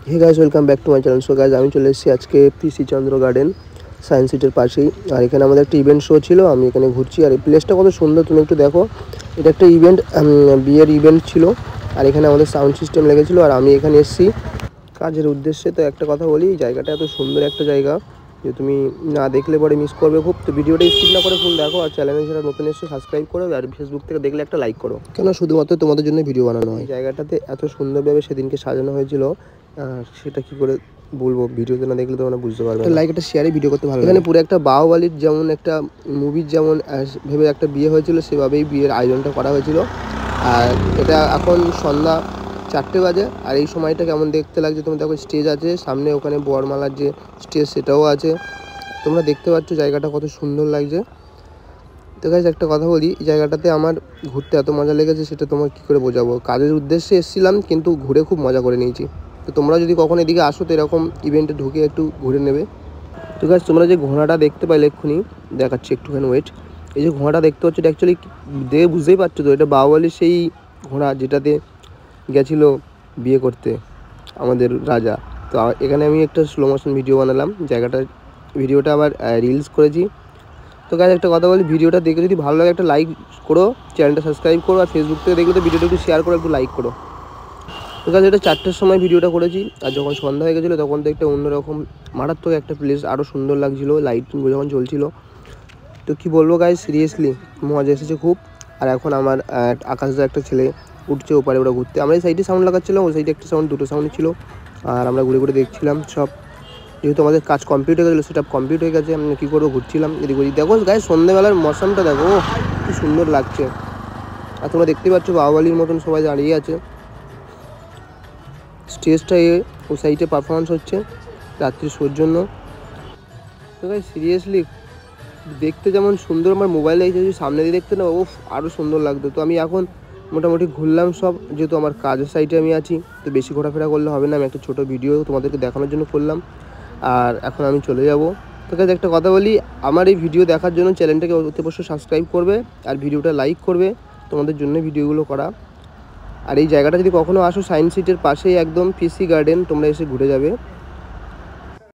Hey guys welcome back to my channel. So guys আমি চলে এসেছি আজকে পিসি চন্দ্র গার্ডেন সায়েন্স সিটির পাশেই। আর এখানে আমাদের একটা ইভেন্ট শো ছিল, আমি এখানে ঘুরছি। আর এই প্লেসটা কত সুন্দর তুমি একটু দেখো। এটা একটা ইভেন্ট, বিয়ের ইভেন্ট ছিল। আর এখানে আমাদের সাউন্ড সিস্টেম লেগেছিল আর আমি এখানে এসেছি কাজের উদ্দেশ্যে। তো একটা কথা বলি, জায়গাটা এত সুন্দর একটা জায়গা যে তুমি না দেখলে পরে মিস করবে খুব। তো ভিডিওটা স্কিপ না করে ফুল দেখো, আর চ্যানেলে যারা নতুন এসে সাবস্ক্রাইব করো, আর ফেসবুক থেকে দেখলে একটা লাইক করো, কেন শুধুমাত্র তোমাদের জন্য ভিডিও বানানো হয়। জায়গাটাতে এত সুন্দরভাবে সেদিনকে সাজানো হয়েছিল, সেটা কি করে বলবো, ভিডিওতে না দেখলে তোমরা বুঝতে পারবে। লাইক একটা শেয়ারে ভিডিও করতে ভালো। এখানে পুরো একটা বাহুবলীর যেমন একটা মুভির যেমন ভেবে একটা বিয়ে হয়েছিল, সেভাবেই বিয়ের আয়োজনটা করা হয়েছিল। আর এটা এখন সন্ধ্যা 4টে বাজে। আর এই সময়টা কেমন দেখতে লাগছে তুমি দেখো, স্টেজ আছে সামনে, ওখানে বরমালার যে স্টেজ সেটাও আছে, তোমরা দেখতে পাচ্ছ জায়গাটা কত সুন্দর লাগছে। তো গাইস একটা কথা বলি, এই জায়গাটাতে আমার ঘুরতে এত মজা লেগেছে সেটা তোমার কী করে বোঝাবো। কাজের উদ্দেশ্যে এসেছিলাম কিন্তু ঘুরে খুব মজা করে নিয়েছি। তো তোমরা যদি কখনো এদিকে আসো তো এরকম ইভেন্টে ঢুকে একটু ঘুরে নেবে। তো গাইস তোমরা যে ঘোড়াটা দেখতে পাইলে এক্ষুনি দেখাচ্ছি, একটুখানি ওয়েট। এই যে ঘোড়াটা দেখতে পাচ্ছ, এটা অ্যাকচুয়ালি দেখে বুঝতেই পারছো তো, এটা বাহুবলীর সেই ঘোড়া যেটাতে গেছিল বিয়ে করতে আমাদের রাজা। তো এখানে আমি একটা স্লো মোশন ভিডিও বানালাম, ভিডিওটা আবার রিলস করেছি। তো গাইস একটা কথা বলি, ভিডিওটা দেখে যদি ভালো লাগে একটা লাইক করো, চ্যানেলটা সাবস্ক্রাইব করো, আর ফেসবুক থেকে দেখলে তো ভিডিওটা একটু শেয়ার করো, একটু লাইক করো। তো গাইস এটা 4টের সময় ভিডিওটা করেছি, আর যখন সন্ধ্যা হয়ে গেছিলো তখন তো একটা অন্যরকম মারাত্মক একটা প্লেস, আরও সুন্দর লাগছিলো লাইটিং যখন চলছিল। তো কী বলবো গাইস, সিরিয়াসলি মজা এসেছে খুব। আর এখন আমার আকাশে একটা ছেলে উঠছে ওপারে, ওরা ঘুরতে। আমরা এই সাইডে সাউন্ড লাগাচ্ছিলাম, ওই সাইডে একটা সাউন্ড, দুটো সাউন্ড ছিল। আর আমরা ঘুরে ঘুরে দেখছিলাম সব, যেহেতু আমাদের কাজ কমপ্লিট হয়ে গেছিলো, সেটা কমপ্লিট হয়ে গেছে, আমি কী করবো ঘুরছিলাম এদিক ওদিক। দেখো গাইস সন্ধ্যেবেলার মৌসুমটা দেখো, কী সুন্দর লাগছে। আর তোমরা দেখতে পাচ্ছ বাহুবলীর মতন সবাই দাঁড়িয়ে আছে। স্টেজটা ওই সাইডে পারফরমেন্স হচ্ছে রাত্রি শোর জন্য। তো গাইস সিরিয়াসলি দেখতে যেমন সুন্দর, আমার মোবাইলে যদি সামনে দিয়ে দেখতে না, ও আরও সুন্দর লাগতো। তো আমি এখন মোটামুটি ঘুরলাম সব, যেহেতু আমার কাজের সাইডে আমি আছি, তো বেশি ঘোরাফেরা করলে হবে না। আমি একটা ছোটো ভিডিও তোমাদেরকে দেখানোর জন্য করলাম, আর এখন আমি চলে যাব। তো গাইস একটা কথা বলি, আমার এই ভিডিও দেখার জন্য চ্যানেলটাকে অতি অবশ্যই সাবস্ক্রাইব করবে, আর ভিডিওটা লাইক করবে, তোমাদের জন্য ভিডিওগুলো করা। আর এই জায়গাটা যদি কখনো আসো, সায়েন্স সিটির পাশেই একদম পিসি গার্ডেন, তোমরা এসে ঘুরে যাবে।